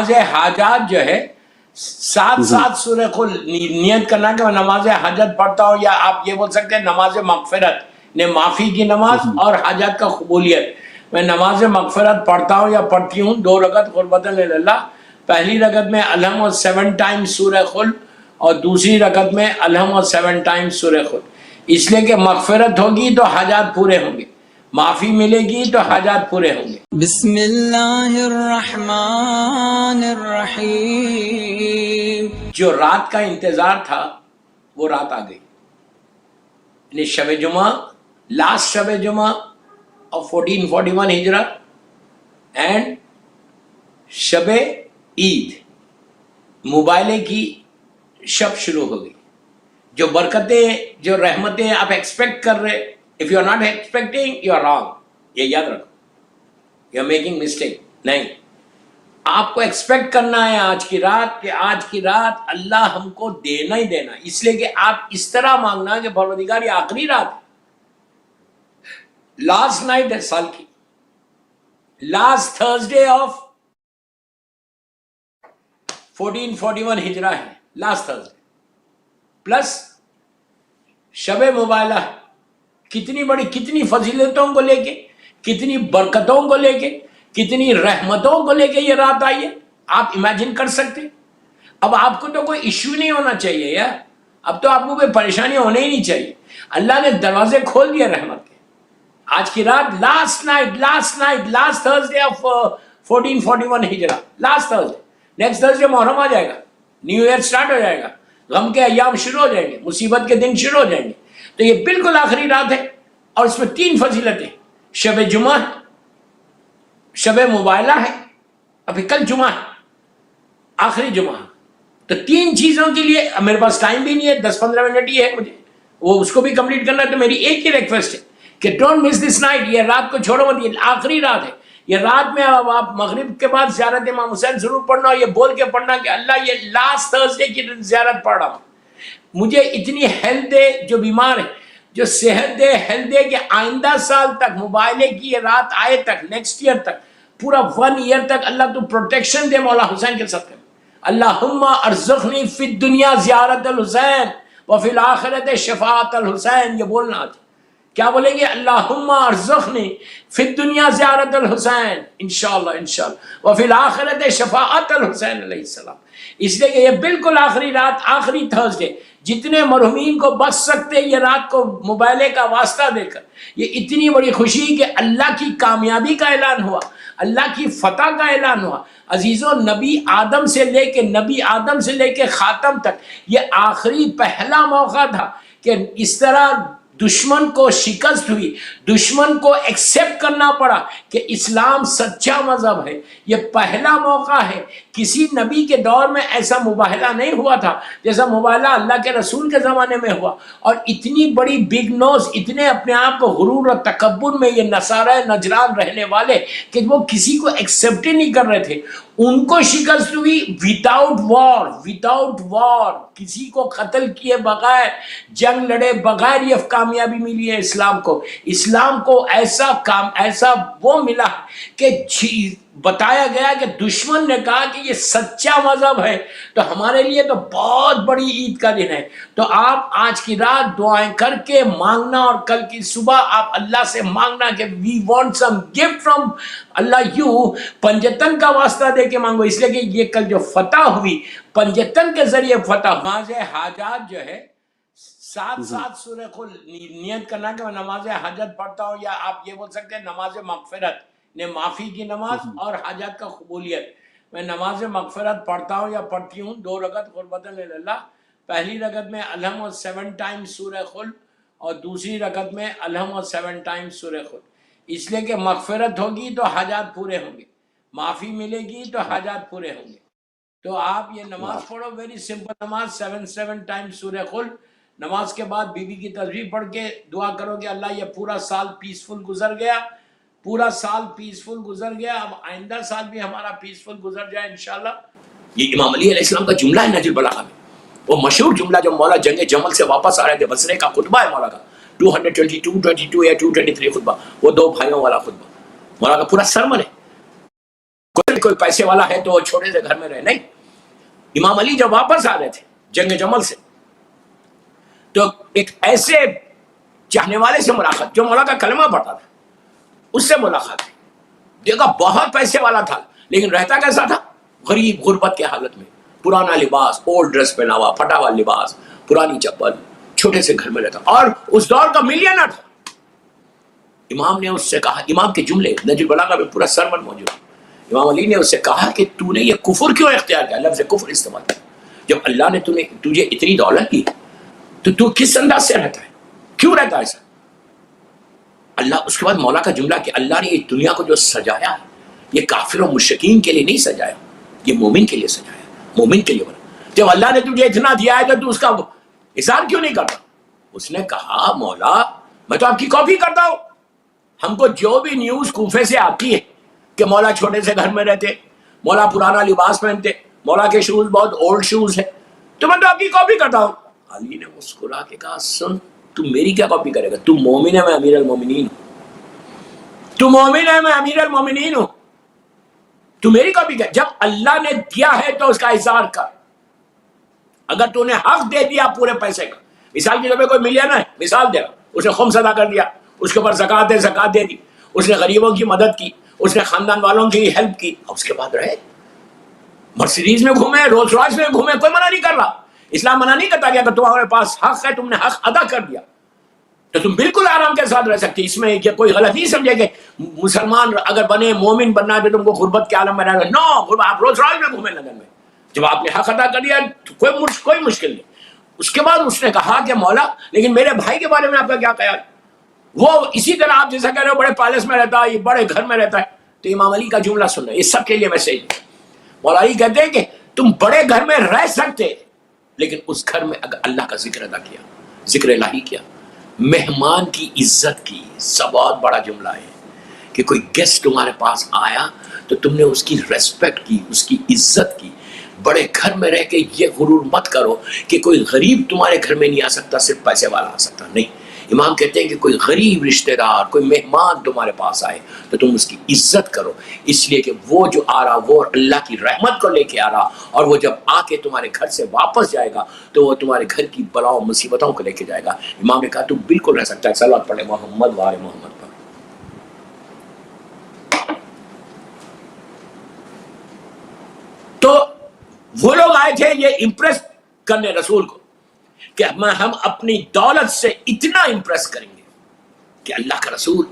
نماز حاجات جو ہے سات سات سورہ کل نیت کرنا کہ میں نماز حاجت پڑھتا ہوں، یا آپ یہ بول سکتے ہیں نماز مغفرت نے معافی کی نماز اور حاجات کا قبولیت۔ میں نماز مغفرت پڑھتا ہوں یا پڑھتی ہوں 2 رکعت قربتاً اللہ۔ پہلی رکعت میں الحم اور 7 ٹائمز سورہ قل، اور دوسری رکعت میں الحم اور 7 ٹائمز سورہ قل، اس لیے کہ مغفرت ہوگی تو حاجات پورے ہوں گے، معافی ملے گی تو حاجات پورے ہوں گے۔ بسم اللہ الرحمن الرحیم۔ جو رات کا انتظار تھا وہ رات آ گئی، یعنی شب جمعہ، لاسٹ شب جمعہ اور 1441 ہجرہ اینڈ شب عید، موبائلے کی شب شروع ہو گئی۔ جو برکتیں، جو رحمتیں آپ ایکسپیکٹ کر رہے، if you are not expecting you are wrong, یہ یاد رکھو، یو آر میکنگ مسٹیک۔ نہیں، آپ کو ایکسپیکٹ کرنا ہے آج کی رات کہ آج کی رات اللہ ہم کو دینا ہی دینا، اس لیے کہ آپ اس طرح مانگنا کہ پروردگار یہ آخری رات ہے، لاسٹ نائٹ ہے سال کی، لاسٹ تھرسڈے آف 1441 ہجرہ ہے، لاسٹ تھرسڈے، پلس شب مبالہ، کتنی بڑی، کتنی فضیلتوں کو لے کے، کتنی برکتوں کو لے کے، کتنی رحمتوں کو لے کے یہ رات آئی ہے، آپ امیجن کر سکتے؟ اب آپ کو تو کوئی ایشو نہیں ہونا چاہیے یار، اب تو آپ کو کوئی پریشانی ہونے ہی نہیں چاہیے، اللہ نے دروازے کھول دیے رحمت کے۔ آج کی رات last night, last Thursday of 1441 ہجرہ، last Thursday, next Thursday Muharram آ جائے گا، نیو ایئر سٹارٹ ہو جائے گا، غم کے ایام شروع ہو جائیں گے، مصیبت کے دن شروع ہو جائیں گے، تو یہ بالکل آخری رات ہے، اور اس میں 3 فضیلتیں، شب جمعہ ہے، شب موبائلہ ہے، ابھی کل جمعہ ہے، آخری جمعہ، تو 3 چیزوں کے لیے میرے پاس ٹائم بھی نہیں ہے، 10-15 منٹ ہی ہے مجھے، وہ اس کو بھی کمپلیٹ کرنا ہے، تو میری ایک ہی ریکویسٹ ہے کہ ڈونٹ مس دس نائٹ، یہ رات کو چھوڑو مت، یہ آخری رات ہے، یہ رات میں اب آپ مغرب کے بعد زیارت امام حسین ضرور پڑھنا، اور یہ بول کے پڑھنا کہ اللہ یہ لاسٹ تھرسڈے کی زیارت پڑھ رہا ہوں، مجھے اتنی ہیلتھ دے، جو بیمار ہے جو صحت دے، ہیلتھ دے کہ آئندہ سال تک، موبائلے کی یہ رات آئے تک، نیکسٹ ایئر تک، پورا 1 ایئر تک اللہ تو پروٹیکشن دے مولا حسین کے صدقے میں۔ اللہم ارزقنی فی الدنیا زیارت الحسین وفی الآخرت شفاعت الحسین، یہ بولنا آج کیا بولیں گے؟ اللہم ارزقنی فی الدنیا زیارت الحسین، انشاءاللہ وفی الآخرت شفاعت الحسین علیہ السلام، اس لیے کہ یہ بالکل آخری رات، آخری تھرسڈے، جتنے مرحومین کو بچ سکتے یہ رات کو موبائلے کا واسطہ دے کر، یہ اتنی بڑی خوشی کہ اللہ کی کامیابی کا اعلان ہوا، اللہ کی فتح کا اعلان ہوا۔ عزیزوں، نبی آدم سے لے کے خاتم تک یہ آخری پہلا موقع تھا کہ اس طرح دشمن کو شکست ہوئی، دشمن کو ایکسیپٹ کرنا پڑا کہ اسلام سچا مذہب ہے۔ یہ پہلا موقع ہے، کسی نبی کے دور میں ایسا مباہلہ نہیں ہوا تھا جیسا مباہلہ اللہ کے رسول کے زمانے میں ہوا، اور اتنی بڑی بگ نوز، اتنے اپنے آپ کو غرور اور تکبر میں یہ نصارہ نجران رہنے والے کہ وہ کسی کو ایکسیپٹ ہی نہیں کر رہے تھے، ان کو شکست ہوئی وداؤٹ وار، کسی کو قتل کیے بغیر، جنگ لڑے بغیر یہ کامیابی ملی ہے اسلام کو ایسا وہ ملا کہ بتایا گیا کہ دشمن نے کہا کہ یہ سچا مذہب ہے، تو ہمارے لیے تو بہت بڑی عید کا دن ہے۔ تو آپ آج کی رات دعائیں کر کے مانگنا، اور کل کی صبح آپ اللہ سے مانگنا کہ we want some gift from Allah you, پنجتن کا واسطہ دے کے مانگو، اس لیے کہ یہ کل جو فتح ہوئی پنجتن کے ذریعے فتح۔ نماز حاجات جو ہے 7 سورہ قل نیت کرنا کہ میں نماز حاجت پڑھتا ہوں، یا آپ یہ بول سکتے ہیں نماز مغفرت نے معافی کی نماز اور حاجات کا قبولیت۔ میں نماز مغفرت پڑھتا ہوں یا پڑھتی ہوں 2 رکعت قربتاً اللہ۔ پہلی رکعت میں الحم اور 7 ٹائمز سورہ قل، اور دوسری رکعت میں الحم اور 7 ٹائمز سورہ قل، اس لیے کہ مغفرت ہوگی تو حاجات پورے ہوں گے، معافی ملے گی تو حاجات پورے ہوں گے۔ تو آپ یہ نماز پڑھو، ویری سمپل نماز، 7 ٹائمز سورہ قل۔ نماز کے بعد بی بی کی تسبیح پڑھ کے دعا کرو کہ اللہ یہ پورا سال پیسفل گزر گیا، اب آئندہ سال بھی ہمارا پیسفل گزر جائے انشاءاللہ۔ یہ امام علی علیہ السلام کا جملہ ہے نہج البلاغہ میں، وہ مشہور جملہ جو مولا جنگ جمل سے واپس آ رہے تھے، بصرے کا خطبہ ہے مولا کا، 222 یا 223 خطبہ، وہ 2 بھائیوں والا خطبہ مولا کا پورا سرمن ہے۔ کوئی پیسے والا ہے تو وہ چھوٹے سے گھر میں رہے، نہیں. امام علی جب واپس آ رہے تھے جنگ جمل سے تو ایک ایسے چاہنے والے سے ملاقات جو مولا کا کلمہ پڑھتا تھا، اس سے ملاقات ہوئی. دیکھا بہت پیسے والا تھا لیکن رہتا کیسا تھا؟ غریب غربت کی حالت میں، پرانا لباس، اولڈ ڈریس پہنا ہوا، پھٹا ہوا لباس، پرانی چپل، چھوٹے سے گھر میں رہتا، اور اس دور کا ملینر تھا. امام نے اس سے کہا، امام کے جملے نجم البلاغہ میں پورا سرمن موجود ہے. امام علی نے اس سے کہا کہ تو نے یہ کفر کیوں اختیار کیا؟ لفظ کفر استعمال کیا. جب اللہ نے تجھے اتنی دولت دی تو کس انداز سے رہتا ہے؟ کیوں رہتا ہے ایسا؟ اللہ، اس کے بعد مولا کا جملہ کہ اللہ نے اس دنیا کو جو سجایا ہے یہ کافر و مشرکین کے لیے نہیں سجایا، یہ مومن کے لیے سجایا، مومن کے لیے بنا. جب اللہ نے تجھے اتنا دیا ہے تو اس کا اظہار کیوں نہیں کرتا؟ اس نے کہا مولا میں تو آپ کی کاپی کرتا ہوں. ہم کو جو بھی نیوز کوفے سے آتی ہے کہ مولا چھوٹے سے گھر میں رہتے، مولا پرانا لباس پہنتے، مولا کے شوز بہت اولڈ شوز ہے، تو میں تو آپ کی کاپی کرتا ہوں. علی نے مسکرا کے کہا سن، تو میری کیا کاپی کرے گا؟ تو مومن ہے، میں امیر المومنین ہوں. تو مومن ہے، میں امیر المومنین ہوں. تو میری کاپی کر. جب اللہ نے دیا ہے تو اس کا اظہار کر. اگر تو نے حق دے دیا پورے پیسے کا، مثال کے طور پہ کوئی ملینر ہے، مثال دے رہا، اس نے خمس ادا کر دیا، اس کے اوپر زکوٰۃ دے دی، اس نے غریبوں کی مدد کی، اس نے خاندان والوں کی ہیلپ کی، اور اس کے بعد رہے مرسیڈیز میں گھومے، رولز رائس میں گھومے، کوئی منع نہیں کر رہا. اسلام منع نہیں کرتا کہ اگر تمہارے پاس حق ہے، تم نے حق ادا کر دیا تو تم بالکل آرام کے ساتھ رہ سکتے. اس میں کوئی غلط نہیں سمجھے کہ مسلمان اگر بنے، مومن بننا ہے تو تم کو غربت کے عالم میں رہنا. نو، آپ روز رائس میں گھومے لندن میں، جب آپ نے حق ادا کر دیا تو کوئی مشکل نہیں. اس کے بعد اس نے کہا کہ مولا لیکن میرے بھائی کے بارے میں آپ کا کیا خیال؟ وہ اسی طرح آپ جیسا کہہ رہے ہو بڑے پیلس میں رہتا ہے، یہ بڑے گھر میں رہتا ہے. تو امام علی کا جملہ سننا، یہ سب کے لیے میسج. مولا علی کہتے ہیں کہ تم بڑے گھر میں رہ سکتے لیکن اس گھر میں اگر اللہ کا ذکر ادا کیا، ذکر الہی کیا، مہمان کی عزت کی. سب بہت بڑا جملہ ہے کہ کوئی گیسٹ تمہارے پاس آیا تو تم نے اس کی ریسپیکٹ کی، اس کی عزت کی. بڑے گھر میں رہ کے یہ غرور مت کرو کہ کوئی غریب تمہارے گھر میں نہیں آ سکتا، صرف پیسے والا آ سکتا. نہیں، امام کہتے ہیں کہ کوئی غریب رشتہ دار، کوئی مہمان تمہارے پاس آئے تو تم اس کی عزت کرو، اس لیے کہ وہ جو آ رہا وہ اللہ کی رحمت کو لے کے آ رہا، اور وہ جب آ کے تمہارے گھر سے واپس جائے گا تو وہ تمہارے گھر کی بلاؤں مصیبتوں کو لے کے جائے گا. امام نے کہا تو بالکل رہ سکتا ہے. صلوات پڑھے محمد وآل محمد پر. تو وہ لوگ آئے تھے یہ امپریس کرنے رسول کو کہ ہم اپنی دولت سے اتنا امپریس کریں گے کہ اللہ کا رسول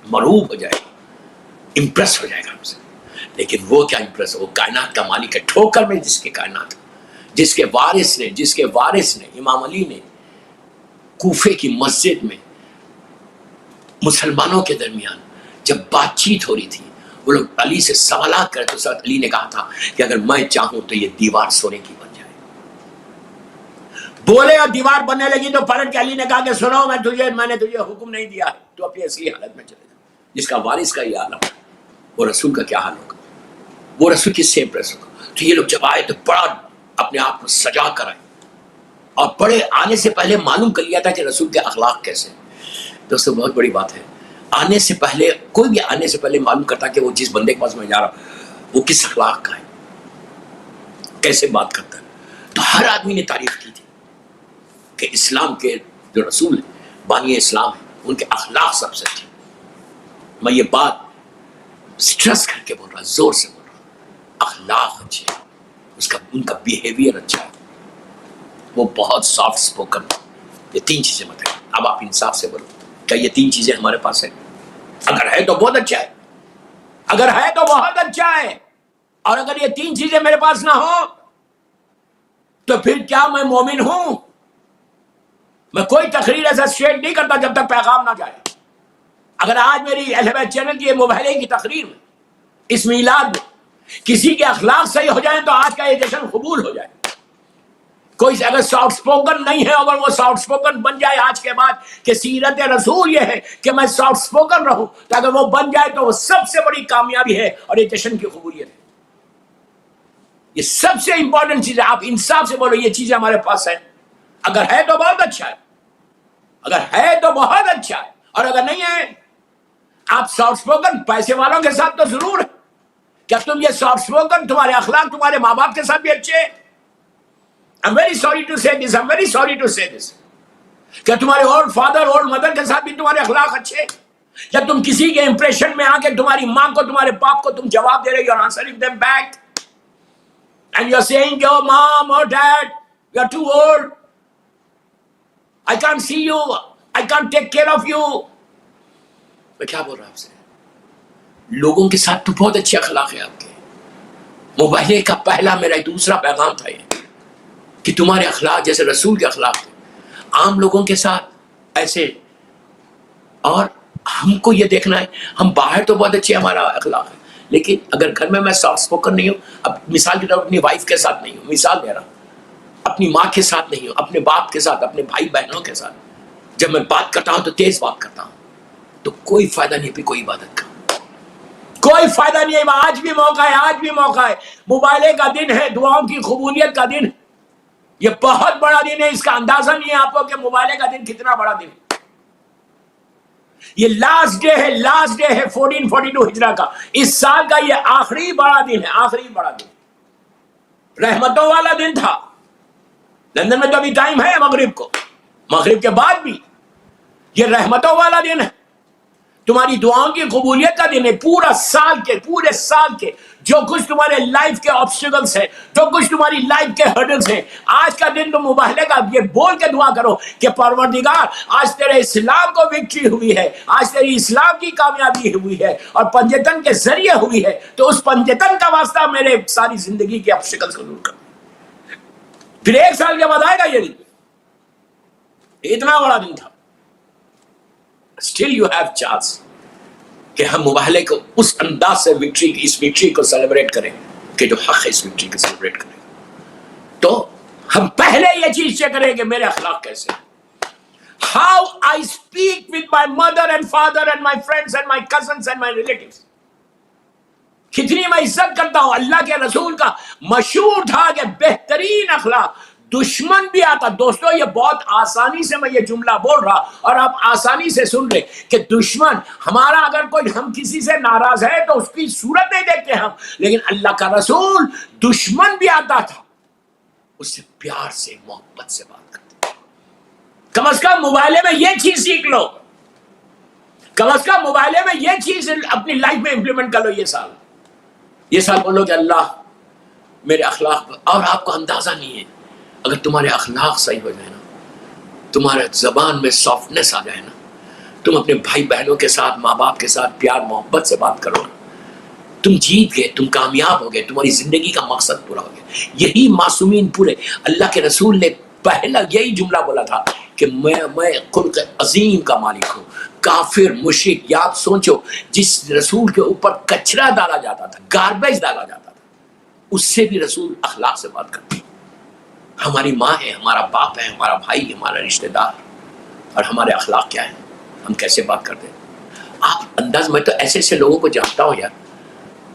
مرعوب ہو جائے گا، امپریس ہو جائے گا ہم سے. لیکن وہ کیا امپریس؟ وہ کائنات کا مالک ہے، ٹھوکر میں جس کے کائنات، جس کے وارث نے امام علی نے کوفے کی مسجد میں مسلمانوں کے درمیان جب بات چیت ہو رہی تھی، وہ لوگ علی سے سوالات کرے تو ساتھ علی نے کہا تھا کہ اگر میں چاہوں تو یہ دیوار سونے کی بن جائے. بولے اور دیوار بننے لگی تو پلٹ کے علی نے کہا کہ سنو، میں نے تجھے حکم نہیں دیا ہے، تو اپنی اصلی حالت میں چلے جا. جس کا وارث کا یہ عالم ہے وہ رسول کا کیا حال ہوگا؟ وہ رسول کس سے امپریس ہوگا؟ تو یہ لوگ جب آئے تو بڑا اپنے آپ کو سجا کر آئے اور بڑے آنے سے پہلے معلوم کر لیا تھا کہ رسول کے اخلاق کیسے ہیں. دوستو بہت بڑی بات ہے، آنے سے پہلے کوئی بھی آنے سے پہلے معلوم کرتا کہ وہ جس بندے کے پاس میں جا رہا ہوں وہ کس اخلاق کا ہے، کیسے بات کرتا ہے. تو ہر آدمی نے تعریف کی تھی کہ اسلام کے جو رسول ہیں، بانی اسلام ہیں، ان کے اخلاق سب سے اچھے. میں یہ بات سٹریس کر کے بول رہا، زور سے بول رہا، اخلاق اچھے ہیں، ان کا بیہیویئر اچھا ہے، وہ بہت سافٹ سپوکن. یہ 3 چیزیں بتائیں. اب آپ انصاف سے بولو، کیا یہ 3 چیزیں ہمارے پاس ہیں؟ اگر ہے تو بہت اچھا ہے، اگر ہے تو بہت اچھا ہے. اور اگر یہ 3 چیزیں میرے پاس نہ ہو تو پھر کیا میں مومن ہوں؟ میں کوئی تقریر ایسا شیئر نہیں کرتا جب تک پیغام نہ جائے. اگر آج میری اہل بیت چینل کی مباہلے کی تقریر میں، اس میلاد میں کسی کے اخلاق صحیح ہو جائیں تو آج کا یہ جشن قبول ہو جائے. کوئی اگر سافٹ سپوکن نہیں ہے، اگر وہ سافٹ سپوکن بن جائے آج کے بعد کہ سیرت رسول یہ ہے کہ میں سافٹ سپوکن رہوں، تو اگر وہ بن جائے تو وہ سب سے بڑی کامیابی ہے اور یہ جشن کی قبولیت ہے. یہ سب سے امپورٹنٹ چیز ہے. آپ انصاف سے بولو، یہ چیزیں ہمارے پاس ہیں. اگر ہے تو بہت اچھا ہے، اگر ہے تو بہت اچھا ہے، اور اگر نہیں ہے، آپ سافٹ سپوکن پیسے والوں کے ساتھ تو ضرور ہے، کیا تم یہ سافٹ اسپوکن، تمہارے اخلاق تمہارے ماں باپ کے ساتھ بھی اچھے ہیں؟ I'm very sorry to say this, I'm very sorry to say this. کیا تمہارے اولڈ فادر اولڈ مدر کے ساتھ بھی تمہارے اخلاق اچھے ہیں؟ یا تم کسی کے امپریشن میں آ کے تمہاری ماں کو تمہارے باپ کو تم جواب دے رہے ہو، answering them back and you're saying your mom or dad you're too old, I can't see you, I can't take care of you. میں کیا بول رہا ہوں آپ سے؟ لوگوں کے ساتھ تو بہت اچھے اخلاق ہیں آپ کے. موبائل کا پہلا میرا دوسرا پیغام تھا یہ کہ تمہارے اخلاق جیسے رسول کے اخلاق تھے، عام لوگوں کے ساتھ ایسے. اور ہم کو یہ دیکھنا ہے، ہم باہر تو بہت اچھے ہمارا اخلاق ہے، لیکن اگر گھر میں سافٹ اسپوکن نہیں ہوں، اب مثال کے طور پر اپنی وائف کے ساتھ نہیں ہوں، مثال دے رہا ہوں، اپنی ماں کے ساتھ نہیں ہوں، اپنے باپ کے ساتھ، اپنے بھائی بہنوں کے ساتھ، جب میں بات کرتا ہوں تو تیز بات کرتا ہوں، تو کوئی فائدہ نہیں. پھر کوئی عبادت کا کوئی فائدہ نہیں ہے. آج بھی موقع ہے، آج بھی موقع ہے. موبائلے کا دن ہے، دعاؤں کی قبولیت کا دن. یہ بہت بڑا دن ہے، اس کا اندازہ نہیں ہے آپ کو کہ موبائلے کا دن کتنا بڑا دن ہے. یہ لاسٹ ڈے ہے، لاسٹ ڈے ہے 1442 ہجرہ کا. اس سال کا یہ آخری بڑا دن ہے، آخری بڑا دن. رحمتوں والا دن تھا. لندن میں تو ابھی ٹائم ہے مغرب کو، مغرب کے بعد بھی یہ رحمتوں والا دن ہے. تمہاری دعاؤں کی قبولیت کا دن ہے. پورا سال کے، پورے سال کے جو کچھ تمہارے لائف کے آبسٹیکلز ہیں، جو کچھ تمہاری لائف کے ہرڈلز ہیں، آج کا دن تم مباہلے کا یہ بول کے دعا کرو کہ پروردگار آج تیرے اسلام کو وکٹری ہوئی ہے، آج تیری اسلام کی کامیابی ہوئی ہے اور پنجتن کے ذریعے ہوئی ہے، تو اس پنجتن کا واسطہ میرے ساری زندگی کے آبسٹیکلز کو دور کر. پھر ایک سال کے بعد آئے گا یہ دن. اتنا بڑا دن تھا. Still you have chance کہ ہم مباہلے کو اس انداز سے وکٹری، اس وکٹری کو سیلیبریٹ کریں کہ جو حق ہے اس وکٹری کو سیلیبریٹ کریں. تو ہم پہلے یہ چیز چیک کریں کہ میرے اخلاق کیسے ہیں. How I speak with my mother and father and my friends and my cousins and my relatives. کتنی میں عزت کرتا ہوں. اللہ کے رسول کا مشہور تھا کہ بہترین اخلاق دشمن بھی آتا. دوستو یہ بہت آسانی سے میں یہ جملہ بول رہا اور آپ آسانی سے سن رہے کہ دشمن ہمارا، اگر کوئی ہم کسی سے ناراض ہے تو اس کی صورت نہیں دیکھتے ہم، لیکن اللہ کا رسول دشمن بھی آتا تھا اس سے پیار سے محبت سے بات کرتے. کم از کم موبائلے میں یہ چیز سیکھ لو، کم از کم موبائلے میں یہ چیز اپنی لائف میں امپلیمنٹ کر لو. یہ سال بولو کہ اللہ میرے اخلاق پر. اور آپ کو اندازہ نہیں ہے، اگر تمہارے اخلاق صحیح ہو جائے نا، تمہارے زبان میں سافٹنس آ جائے نا، تم اپنے بھائی بہنوں کے ساتھ، ماں باپ کے ساتھ پیار محبت سے بات کرو نا، تم جیت گئے، تم کامیاب ہو گئے، تمہاری زندگی کا مقصد پورا ہو گیا. یہی معصومین پورے اللہ کے رسول نے پہلا یہی جملہ بولا تھا کہ میں خلق عظیم کا مالک ہوں. کافر مشرک، یاد سوچو جس رسول کے اوپر کچرا ڈالا جاتا تھا، گاربیج ڈالا جاتا تھا، اس سے بھی رسول اخلاق سے بات کرتے. ہماری ماں ہے، ہمارا باپ ہے، ہمارا بھائی، ہمارا رشتہ دار، اور ہمارے اخلاق کیا ہیں، ہم کیسے بات کرتے ہیں. آپ انداز، میں تو ایسے ایسے لوگوں کو جانتا ہوں یار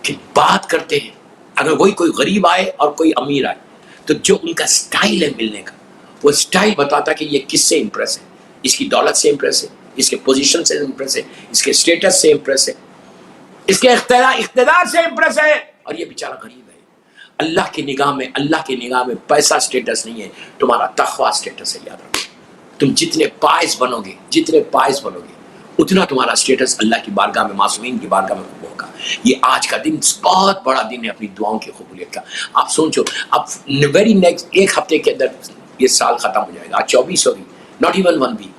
کہ بات کرتے ہیں، اگر کوئی غریب آئے اور کوئی امیر آئے تو جو ان کا سٹائل ہے ملنے کا، وہ سٹائل بتاتا کہ یہ کس سے امپریس ہے. اس کی دولت سے امپریس ہے، اس کے پوزیشن سے امپریس ہے، اس کے اسٹیٹس سے امپریس ہے، اس کے اقتدار سے امپریس ہے. اور یہ بیچارہ غریب ہے. اللہ کی نگاہ میں پیسہ اسٹیٹس نہیں ہے، تمہارا تقویٰ اسٹیٹس ہے. یاد رکھو، تم جتنے پائز بنو گے اتنا تمہارا اسٹیٹس اللہ کی بارگاہ میں، معصومین کی بارگاہ میں ہوگا. یہ آج کا دن بہت بڑا دن ہے اپنی دعاؤں کی قبولیت کا. آپ سوچو، اب ویری نیکسٹ ایک ہفتے کے اندر یہ سال ختم ہو جائے گا. 24 ہوگی، ناٹ ایون 1 ویک.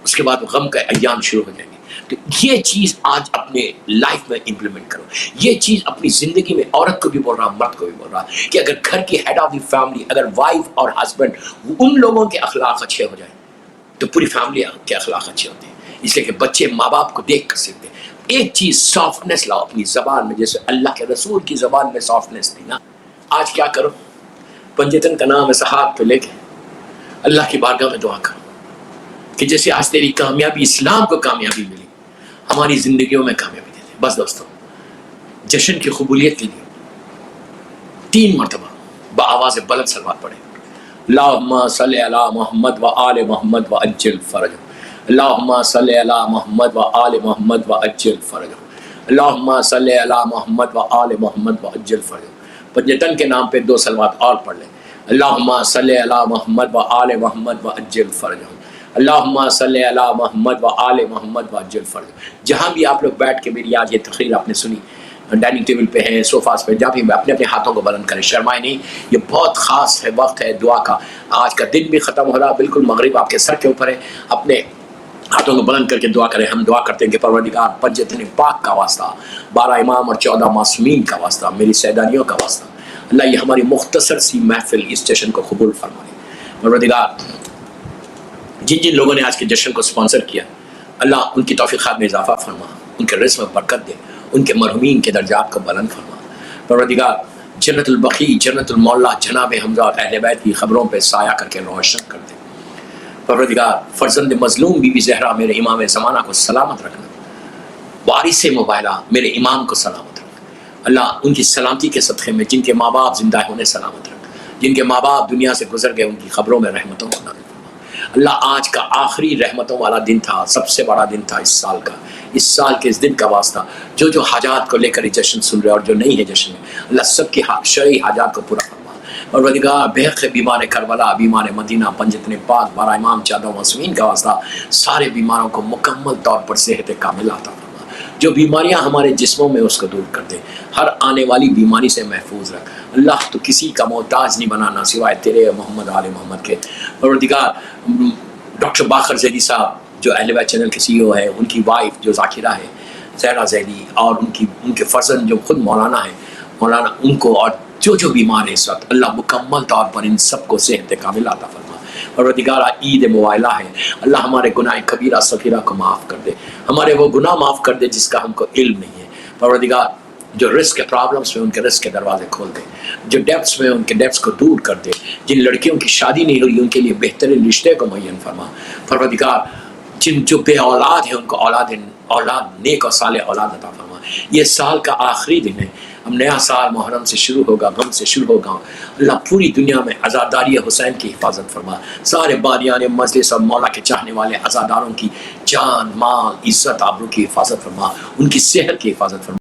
اس کے بعد غم کا ایام شروع ہو جائیں گے. تو یہ چیز آج اپنے لائف میں امپلیمنٹ کرو. یہ چیز اپنی زندگی میں، عورت کو بھی بول رہا، مرد کو بھی بول رہا، کہ اگر گھر کی ہیڈ آف دی فیملی، اگر وائف اور ہسبینڈ ان لوگوں کے اخلاق اچھے ہو جائیں تو پوری فیملی کے اخلاق اچھے ہوتے ہیں. اس لیے کہ بچے ماں باپ کو دیکھ کر سیکھتے ہیں. ایک چیز سافٹنس لاؤ اپنی زبان میں، جیسے اللہ کے رسول کی زبان میں سافٹنس تھی نا. آج کیا کرو، پنجتن کا نام ایسا ہاتھ پہ لے کے اللہ کی بارگاہ میں دعا کرو کہ جیسے آج تیری کامیابی، اسلام کو کامیابی ملی، ہماری زندگیوں میں کامیابی دے دے. بس دوستو، جشن کی قبولیت کے لیے 3 مرتبہ بآواز بلند صلوات پڑھیں. اللہم صلی علی محمد و آل محمد و عجل فرجہ. اللہم صلی علی محمد و آل محمد و عجل فرجہ. اللہم صلی علی محمد و آل محمد و عجل فرجہ۔ پنجتن کے نام پہ 2 صلوات اور پڑھ لیں۔ اللہم صلی علی محمد و آل محمد و عجل فرجہ۔ اللہم صلی علی محمد و آل محمد و عجل فرجہ۔ جہاں بھی آپ لوگ بیٹھ کے میری آج یہ تقریر آپ نے سنی، ڈائننگ ٹیبل پہ ہیں، صوفاز پہ، جہاں بھی اپنے اپنے ہاتھوں کو بلند کریں، شرمائے نہیں۔ یہ بہت خاص ہے، وقت ہے دعا کا۔ آج کا دن بھی ختم ہو رہا، بالکل مغرب آپ کے سر کے اوپر ہے۔ اپنے ہاتھوں کو بلند کر کے دعا کریں۔ ہم دعا کرتے ہیں کہ پروردگار پنجتن پاک کا واسطہ، 12 امام اور 14 معصومین کا واسطہ، میری سیدانیوں کا واسطہ، اللہ یہ ہماری مختصر سی محفل اس جشن کو قبول فرمائے۔ پروردگار جن جن لوگوں نے آج کے جشن کو سپانسر کیا، اللہ ان کی توفیقات میں اضافہ فرما، ان کے رزق میں برکت دے، ان کے مرحومین کے درجات کو بلند فرما۔ پروردگار جنت البقیع، جنت المولا جناب حمزہ اور اہل بیت کی خبروں پہ سایہ کر کے روشن کر دے۔ پروردگار فرزند مظلوم بی بی زہرا میرے امام زمانہ کو سلامت رکھنا، وارث مباہلہ میرے امام کو سلامت رکھنا۔ اللہ ان کی سلامتی کے صدقے میں جن کے ماں باپ زندہ ہونے سلامت رکھ، جن کے ماں باپ دنیا سے گزر گئے ان کی خبروں میں رحمتوں کو نازل فرما۔ اللہ آج کا آخری رحمتوں والا دن تھا، سب سے بڑا دن تھا اس سال کا۔ اس سال کے اس دن کا واسطہ جو حاجات کو لے کر یہ جشن سن رہے اور جو نہیں ہے جشن میں، اللہ سب کی شرعی حاجات کو پورا فرما۔ اور پروردگار بحق بیمار کربلا، بیمار مدینہ، پنجتن پاک، 12 امام، 14 معصومین کا واسطہ، سارے بیماروں کو مکمل طور پر صحت کاملہ عطا فرما۔ جو بیماریاں ہمارے جسموں میں اس کو دور کر دے، ہر آنے والی بیماری سے محفوظ رکھ۔ اللہ تو کسی کا محتاج نہیں بنانا سوائے تیرے محمد آل محمد کے۔ پروردگار ڈاکٹر باقر ذیلی صاحب جو اہل بیت چینل کے CEO ہے، ان کی وائف جو ذاکرہ ہے زہرا ذیلی، اور ان کے فرزند جو خود مولانا ہیں، مولانا ان کو، اور جو بیمار ہیں اس وقت، اللہ مکمل طور پر ان سب کو صحت کاملہ عطا فرما۔ پروردگار عید موائلہ ہے، اللہ ہمارے گناہ کبیرہ صغیرہ کو معاف کر دے، ہمارے وہ گناہ معاف کر دے جس کا ہم کو علم نہیں ہے۔ پروردگار جو رزق کے پرابلمس میں ان کے رزق کے دروازے کھول دے، جو ڈیپس میں ان کے ڈیپس کو دور کر دے، جن لڑکیوں کی شادی نہیں ہوئی ان کے لیے بہترین رشتے کو معین فرما۔ پروردگار جو بے اولاد ہیں ان کو اولاد نیک اور صالح اولاد عطا فرما۔ یہ سال کا آخری دن ہے، اب نیا سال محرم سے شروع ہوگا، غم سے شروع ہوگا۔ اللہ پوری دنیا میں عزاداری حسین کی حفاظت فرما، سارے بانیان مجلس اور مولا کے چاہنے والے عزاداروں کی جان، مال، عزت، آبرو کی حفاظت فرما، ان کی صحت کی حفاظت فرما۔